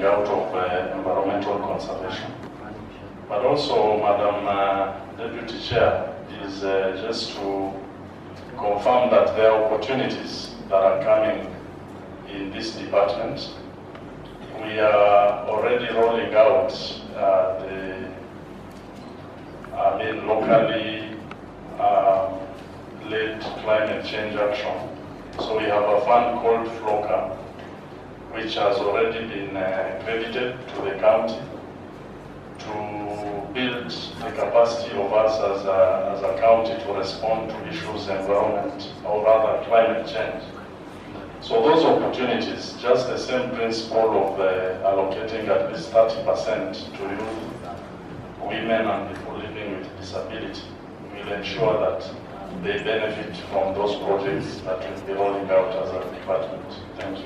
out of environmental conservation. But also, Madam Deputy Chair, is just to confirm that there are opportunities that are coming in this department. We are already rolling out locally led climate change action. So we have a fund called FLOCA, which has already been credited to the county to build the capacity of us as a county to respond to issues environment, or rather climate change. So those opportunities, just the same principle of allocating at least 30% to youth, women and people living with disability, will ensure that they benefit from those projects that will be rolling out as a department. Thank you.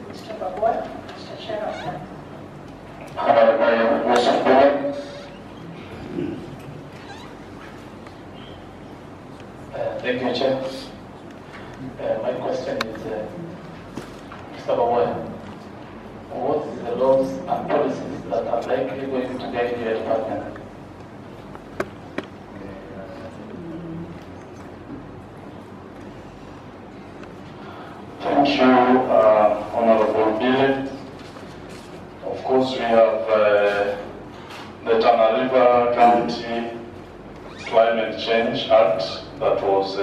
Mr. Babwoya, Mr. Chair. Thank you, Chair. My question is, Mr. Babwoya, what is the laws and policies that are likely going to guide your department? Thank you, Honorable Bill. Of course, we have the Tana River County Climate Change Act that was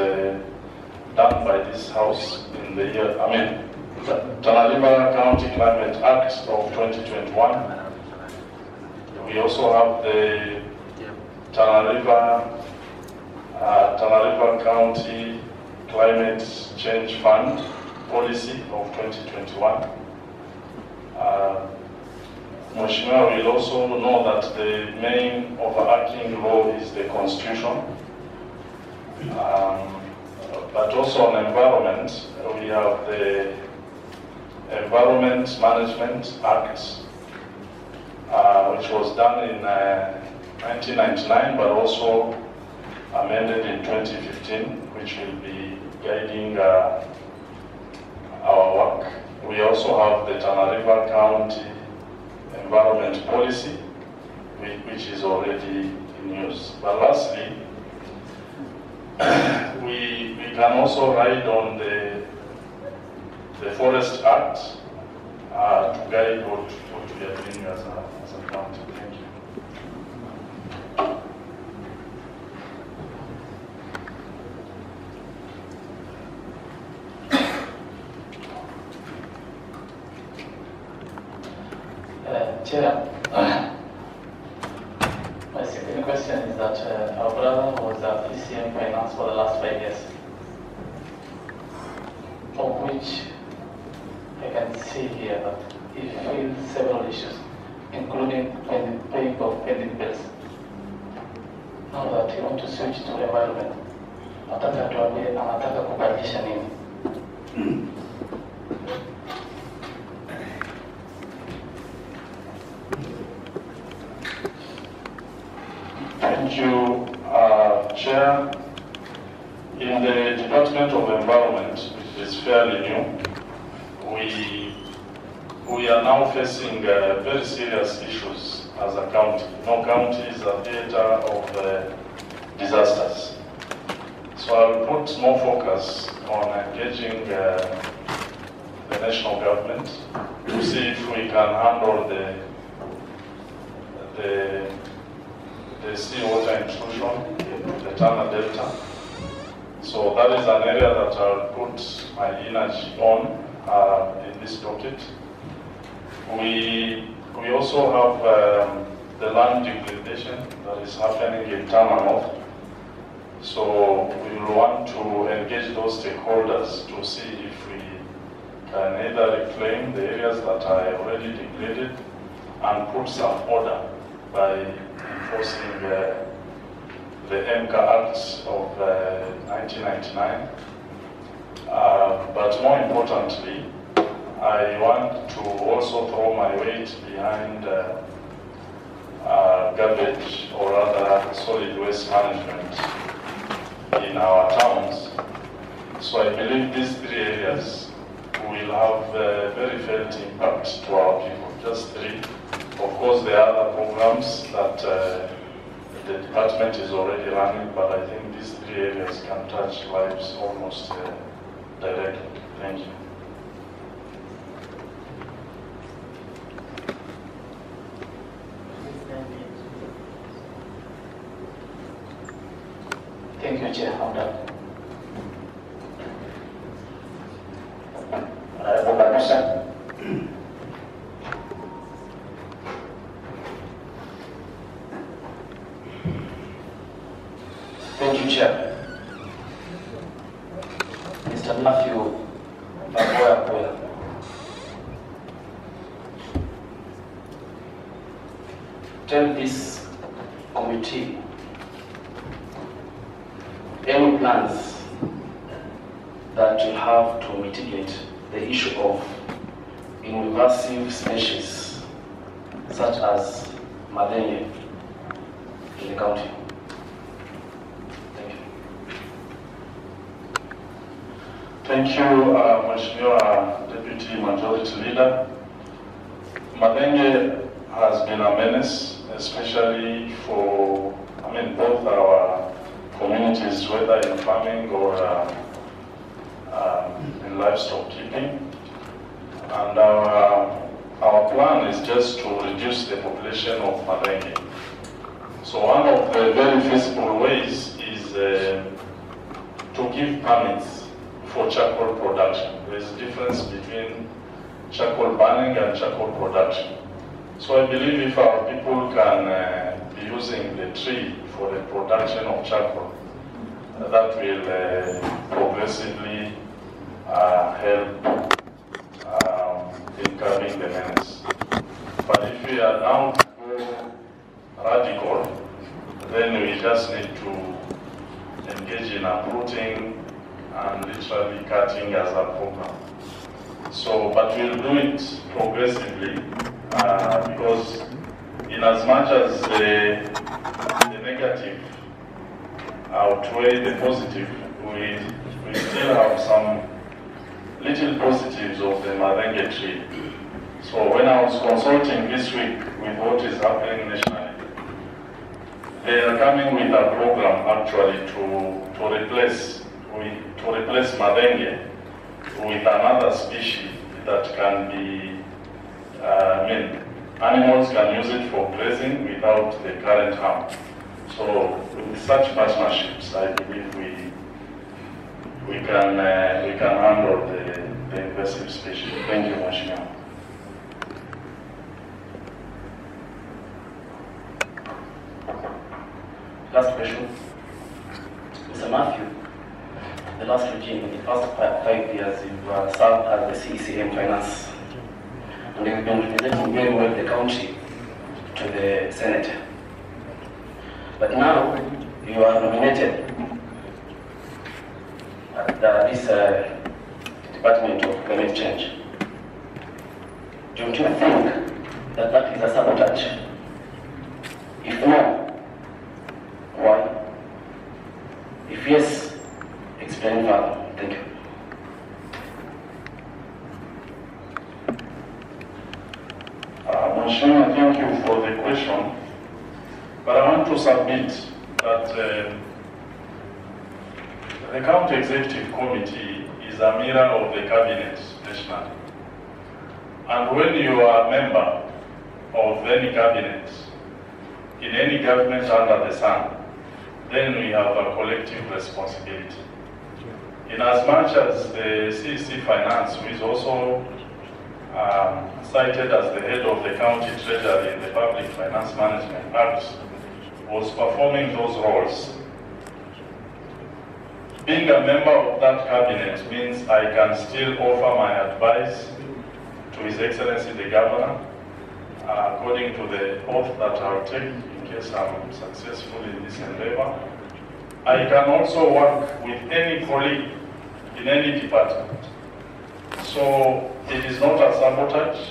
done by this House in the year, the Tana River County Climate Act of 2021. We also have the Tana River County Climate Change Fund policy of 2021. Mheshimiwa will also know that the main overarching law is the Constitution. But also on environment, we have the Environment Management Act, which was done in 1999, but also amended in 2015, which will be guiding our work. We also have the Tana River County Environment Policy, which is already in use. But lastly, we can also ride on the Forest Act to guide what we are doing as a county. Thank you. Chair, my second question is that our brother was at CECM Finance for the last 5 years, of which I can see here that he failed several issues, including paying of pending bills. Now that he wants to switch to environment, nataka tuambie anataka kubadilisha nini? Thank you, Chair. In the Department of Environment, which is fairly new, we are now facing very serious issues as a county. No county is a theater of disasters. So I will put more focus on engaging the national government to see if we can handle the seawater intrusion in the Tana Delta. So that is an area that I'll put my energy on in this docket. We also have the land degradation that is happening in Tana North. So we will want to engage those stakeholders to see if we can either reclaim the areas that are already degraded and put some order by enforcing the MCA Act of 1999. But more importantly, I want to also throw my weight behind garbage or other solid waste management. in our towns. So I believe these three areas will have a very felt impact to our people, just three. Of course, there are other programs that the department is already running, but I think these three areas can touch lives almost directly. Thank you. Thank you, Chair. I'm done. Thank you, Chair. Mr.Mathew, Babwoya. Tell this committee any plans that you have to mitigate the issue of invasive species such as malaria in the county. Thank you. Thank you, Mheshimiwa Deputy Majority Leader. Malaria has been a menace, especially for, both our communities, whether in farming or in livestock keeping. And our plan is just to reduce the population of malaria. So one of the very feasible ways is to give permits for charcoal production. There is a difference between charcoal burning and charcoal production. So I believe if our people can be using the tree for the production of charcoal, that will progressively help in curbing the menace. But if we are now radical, then we just need to engage in uprooting and literally cutting as a program. So, but we'll do it progressively because in as much as the negative outweigh the positive, we still have some little positives of the Marengue tree. So when I was consulting this week with what is happening nationally, they are coming with a program actually to replace Marengue with another species that can be, animals can use it for grazing without the current harm. So with such partnerships, I believe we can handle the invasive species. Thank you, Mheshimiwa. Last question. Mr. Mathew, the last regime, in the past 5 years, you've served as the CECM finance, and you've been representing very well the county to the Senate. But now you are nominated at this Department of Climate Change. Don't you think that that is a sabotage? If no, why? If yes, explain further. Thank you. Mheshimiwa, thank you for the question. But I want to submit that the County Executive Committee is a mirror of the Cabinet nationally. And when you are a member of any cabinet, in any government under the sun, then we have a collective responsibility. In as much as the CEC Finance, who is also cited as the head of the county treasury in the Public Finance Management Act, was performing those roles. Being a member of that cabinet means I can still offer my advice to His Excellency the Governor, according to the oath that I'll take in case I'm successful in this endeavor. I can also work with any colleague in any department. So it is not a sabotage.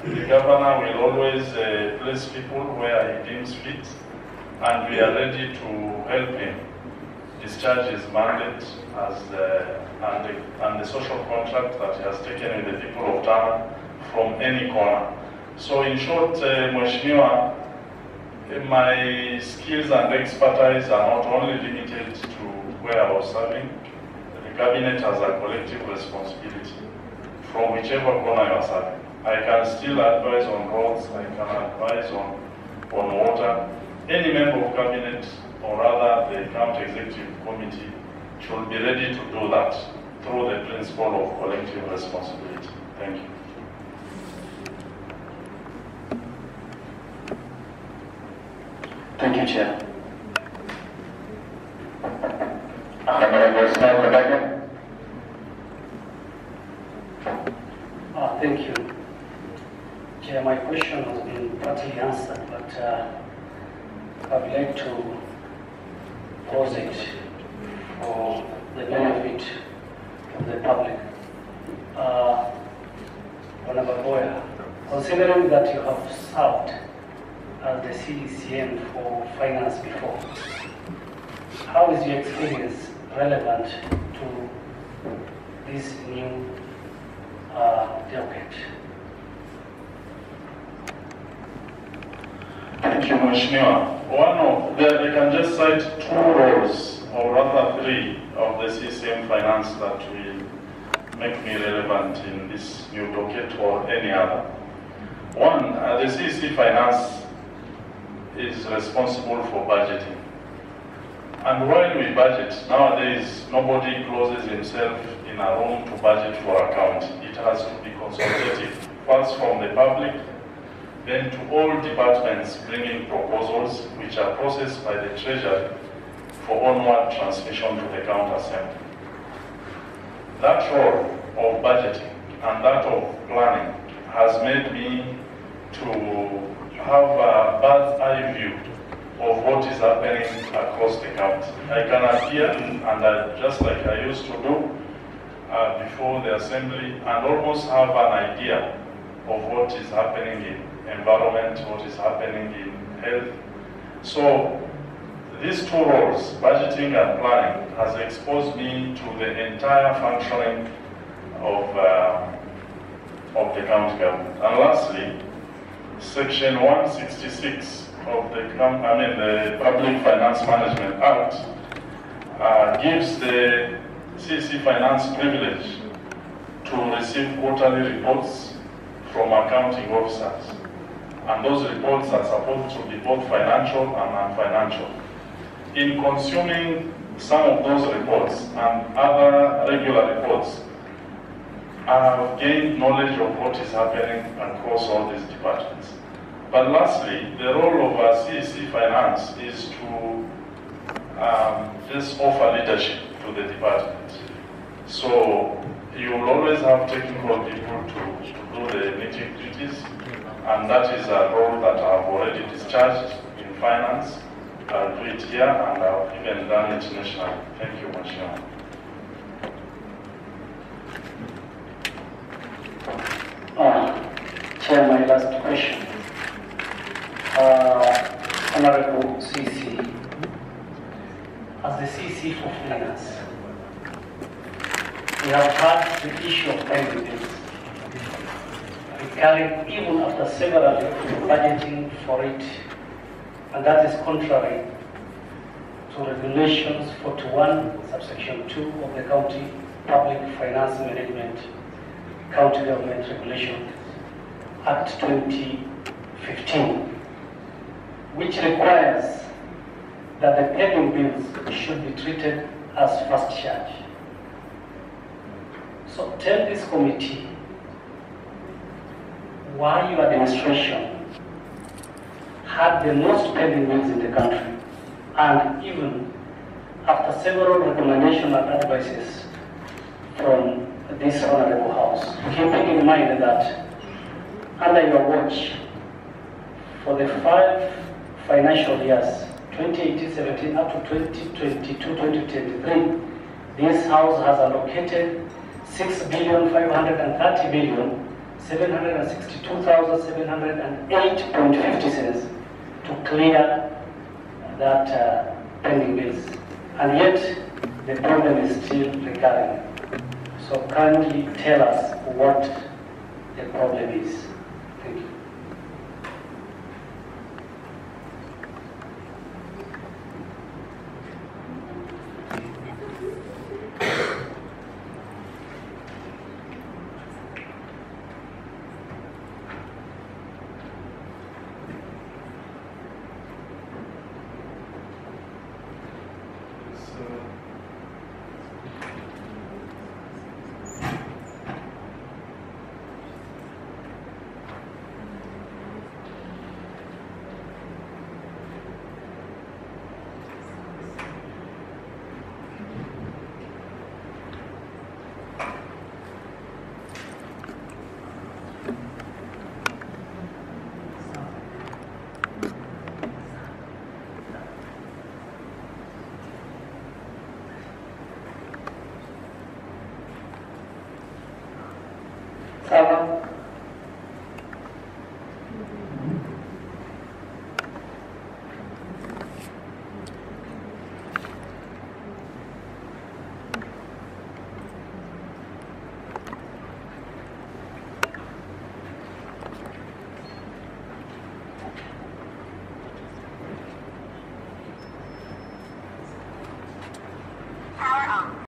The Governor will always place people where he deems fit, and we are ready to help him discharge his mandate as and the social contract that he has taken with the people of Tana from any corner. So in short, Mheshimiwa, my skills and expertise are not only limited to where I was serving. The cabinet has a collective responsibility from whichever corner you are serving. I can still advise on roads, I can advise on water. Any member of cabinet, or rather the county executive committee, should be ready to do that through the principle of collective responsibility. Thank you. Thank you, Chair. Thank you. Chair, my question has been partly answered, but I'd like to pose it for the benefit of the public. Hon. Babwoya, considering that you have served as the CECM for finance before, how is your experience relevant to this new docket? Thank you, Mheshimiwa. I can just cite 2 roles, or rather 3, of the CECM finance that will make me relevant in this new docket or any other. One, the CEC finance is responsible for budgeting. And while we budget, nowadays nobody closes himself in a room to budget for a county. It has to be consultative, first from the public, then to all departments bringing proposals which are processed by the Treasury for onward transmission to the County Assembly. That role of budgeting and that of planning has made me to have a bird's eye view of what is happening across the county. I can appear, and just like I used to do before the Assembly, and almost have an idea of what is happening in environment, what is happening in health. So these 2 roles, budgeting and planning, has exposed me to the entire functioning of the county government. And lastly, Section 166 of the Public Finance Management Act gives the CEC finance privilege to receive quarterly reports from accounting officers. And those reports are supposed to be both financial and non-financial. In consuming some of those reports and other regular reports, I have gained knowledge of what is happening across all these departments. But lastly, the role of CEC finance is to just offer leadership to the department. So you will always have technical people to do the nitty-gritties, and that is a role that I have already discharged in finance. I'll do it here, and I've even done it nationally. Thank you, Mheshimiwa. Chair, my last question. Honorable CC, as the CC for finance, we have had the issue of pending bills recurring even after several budgeting for it, and that is contrary to regulations 41 subsection 2 of the County Public Finance Management County Government Regulation Act 2015, which requires that the pending bills should be treated as first charge. So tell this committee why your administration had the most pending bills in the country, and even after several recommendations and advices from this Honorable House, keeping in mind that under your watch, for the 5 financial years, 2018-17 up to 2022-2023, this House has allocated 6,530,762,708.50 cents to clear that pending bills. and yet the problem is still recurring. So kindly tell us what the problem is. Thank you. Saba.